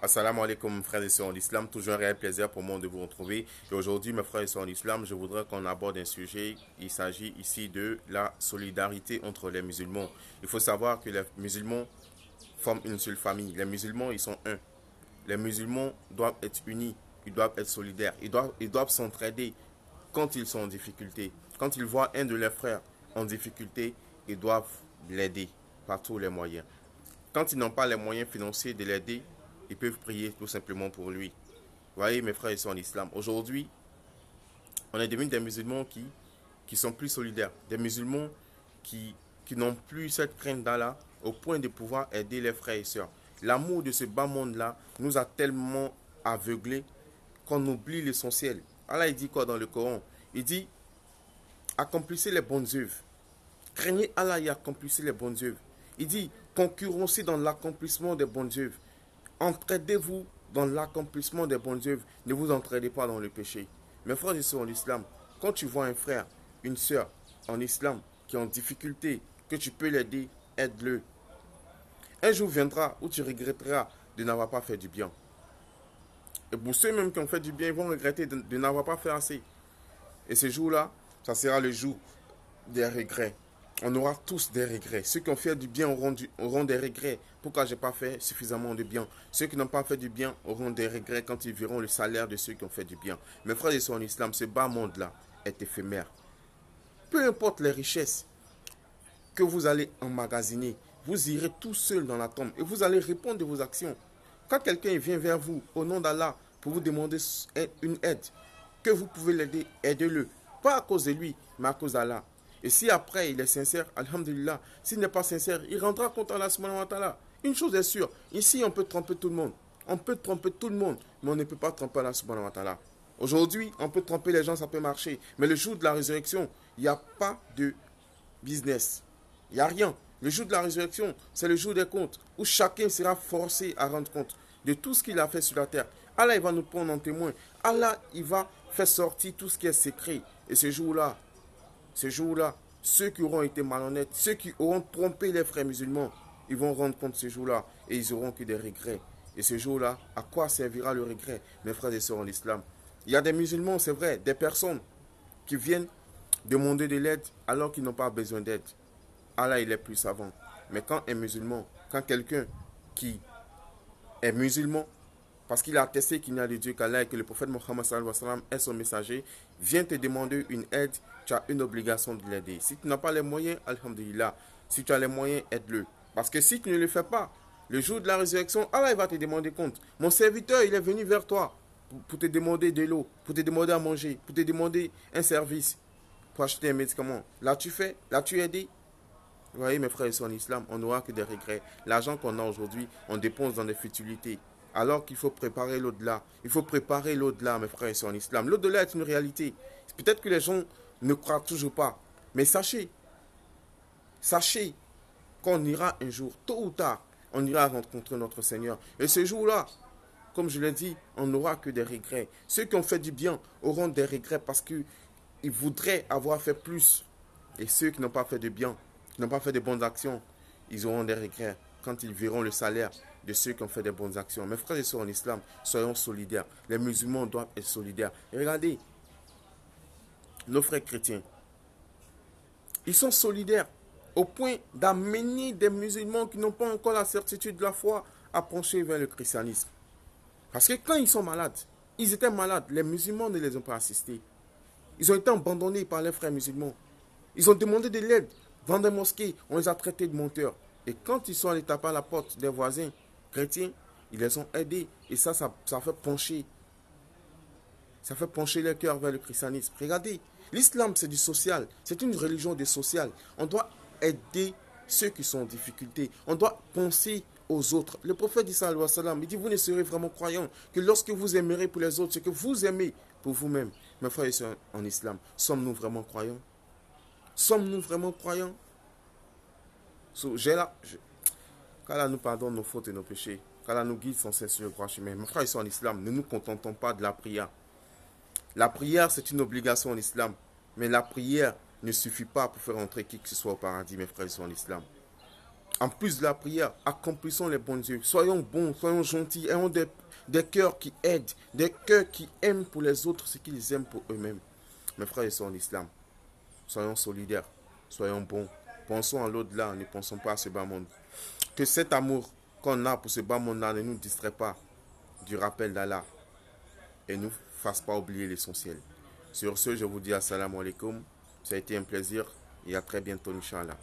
Assalamu alaikum frères et sœurs en islam, toujours un réel plaisir pour moi de vous retrouver. Et aujourd'hui mes frères et sœurs en islam, je voudrais qu'on aborde un sujet, il s'agit ici de la solidarité entre les musulmans. Il faut savoir que les musulmans forment une seule famille, les musulmans ils sont un. Les musulmans doivent être unis, ils doivent être solidaires, ils doivent s'entraider quand ils sont en difficulté. Quand ils voient un de leurs frères en difficulté, ils doivent l'aider par tous les moyens. Quand ils n'ont pas les moyens financiers de l'aider, ils peuvent prier tout simplement pour lui. Vous voyez, mes frères et sœurs en islam, aujourd'hui, on est devenu des musulmans qui sont plus solidaires, des musulmans qui n'ont plus cette crainte d'Allah au point de pouvoir aider les frères et sœurs. L'amour de ce bas monde-là nous a tellement aveuglés qu'on oublie l'essentiel. Allah, il dit quoi dans le Coran? Il dit, accomplissez les bonnes œuvres. Craignez Allah et accomplissez les bonnes œuvres. Il dit, concurrencez dans l'accomplissement des bonnes œuvres. Entraidez-vous dans l'accomplissement des bonnes œuvres. Ne vous entraidez pas dans le péché. Mes frères et sœurs en islam, quand tu vois un frère, une sœur en islam qui est en difficulté, que tu peux l'aider, aide-le. Un jour viendra où tu regretteras de n'avoir pas fait du bien. Et pour ceux même qui ont fait du bien, ils vont regretter de n'avoir pas fait assez. Et ce jour-là, ça sera le jour des regrets. On aura tous des regrets. Ceux qui ont fait du bien auront des regrets. Pourquoi je n'ai pas fait suffisamment de bien? Ceux qui n'ont pas fait du bien auront des regrets quand ils verront le salaire de ceux qui ont fait du bien. Mes frères et sœurs en islam, ce bas monde-là est éphémère. Peu importe les richesses que vous allez emmagasiner, vous irez tout seul dans la tombe et vous allez répondre de vos actions. Quand quelqu'un vient vers vous au nom d'Allah pour vous demander une aide, que vous pouvez l'aider, aidez-le. Pas à cause de lui, mais à cause d'Allah. Et si après il est sincère, alhamdulillah, s'il n'est pas sincère, il rendra compte à Allah subhanahu wa ta'ala. Une chose est sûre, ici on peut tromper tout le monde. On peut tromper tout le monde, mais on ne peut pas tromper Allah subhanahu wa ta'ala. Aujourd'hui, on peut tromper les gens, ça peut marcher. Mais le jour de la résurrection, il n'y a pas de business. Il n'y a rien. Le jour de la résurrection, c'est le jour des comptes, où chacun sera forcé à rendre compte de tout ce qu'il a fait sur la terre. Allah, il va nous prendre en témoin. Allah, il va faire sortir tout ce qui est secret. Et ce jour-là, ceux qui auront été malhonnêtes, ceux qui auront trompé les frères musulmans, ils vont rendre compte ce jour-là et ils n'auront que des regrets. Et ce jour-là, à quoi servira le regret, mes frères et sœurs en islam? Il y a des musulmans, c'est vrai, des personnes qui viennent demander de l'aide alors qu'ils n'ont pas besoin d'aide. Allah, il est plus savant. Mais quand un musulman, quand quelqu'un qui est musulman, parce qu'il a attesté qu'il n'y a de Dieu qu'Allah et que le prophète Mohammed sallallahu alayhi wa sallam est son messager, vient te demander une aide, tu as une obligation de l'aider. Si tu n'as pas les moyens, alhamdulillah. Si tu as les moyens, aide-le. Parce que si tu ne le fais pas, le jour de la résurrection, Allah il va te demander compte. Mon serviteur, il est venu vers toi pour te demander de l'eau, pour te demander à manger, pour te demander un service, pour acheter un médicament. L'as-tu fait? L'as-tu aidé? Vous voyez, mes frères et sœurs en islam, on n'aura que des regrets. L'argent qu'on a aujourd'hui, on dépense dans des futilités. Alors qu'il faut préparer l'au-delà. Il faut préparer l'au-delà, mes frères et sœurs en islam. L'au-delà est une réalité. Peut-être que les gens ne croient toujours pas. Mais sachez qu'on ira un jour, tôt ou tard, on ira rencontrer notre Seigneur. Et ce jour-là, comme je l'ai dit, on n'aura que des regrets. Ceux qui ont fait du bien auront des regrets parce qu'ils voudraient avoir fait plus. Et ceux qui n'ont pas fait de bien, qui n'ont pas fait de bonnes actions, ils auront des regrets quand ils verront le salaire de ceux qui ont fait des bonnes actions. Mes frères et sœurs en islam, soyons solidaires. Les musulmans doivent être solidaires. Et regardez, nos frères chrétiens, ils sont solidaires au point d'amener des musulmans qui n'ont pas encore la certitude de la foi à pencher vers le christianisme. Parce que quand ils sont malades, ils étaient malades, les musulmans ne les ont pas assistés. Ils ont été abandonnés par les frères musulmans. Ils ont demandé de l'aide dans des mosquées, on les a traités de menteurs. Et quand ils sont allés taper à la porte des voisins chrétiens, ils les ont aidés. Et ça fait pencher. Ça fait pencher les cœurs vers le christianisme. Regardez, l'islam c'est du social. C'est une religion de social. On doit aider ceux qui sont en difficulté. On doit penser aux autres. Le prophète dit sallallahu alayhi wa sallam, il dit vous ne serez vraiment croyants que lorsque vous aimerez pour les autres ce que vous aimez pour vous-même. Mes frères et sœurs en islam, sommes-nous vraiment croyants? Sommes-nous vraiment croyants? Qu'Allah nous pardonne nos fautes et nos péchés. Qu'Allah nous guide sans cesse sur le droit chemin. Mes frères et sœurs en islam, ne nous contentons pas de la prière. La prière, c'est une obligation en islam. Mais la prière ne suffit pas pour faire entrer qui que ce soit au paradis, mes frères et sœurs en islam. En plus de la prière, accomplissons les bonnes œuvres. Soyons bons, soyons gentils, ayons des cœurs qui aident, des cœurs qui aiment pour les autres ce qu'ils aiment pour eux-mêmes. Mes frères et sœurs en islam, soyons solidaires, soyons bons. Pensons à l'au-delà, ne pensons pas à ce bas monde. Que cet amour qu'on a pour ce bas monde-là ne nous distrait pas du rappel d'Allah et ne nous fasse pas oublier l'essentiel. Sur ce, je vous dis assalamu alaikum. Ça a été un plaisir et à très bientôt, Inch'Allah.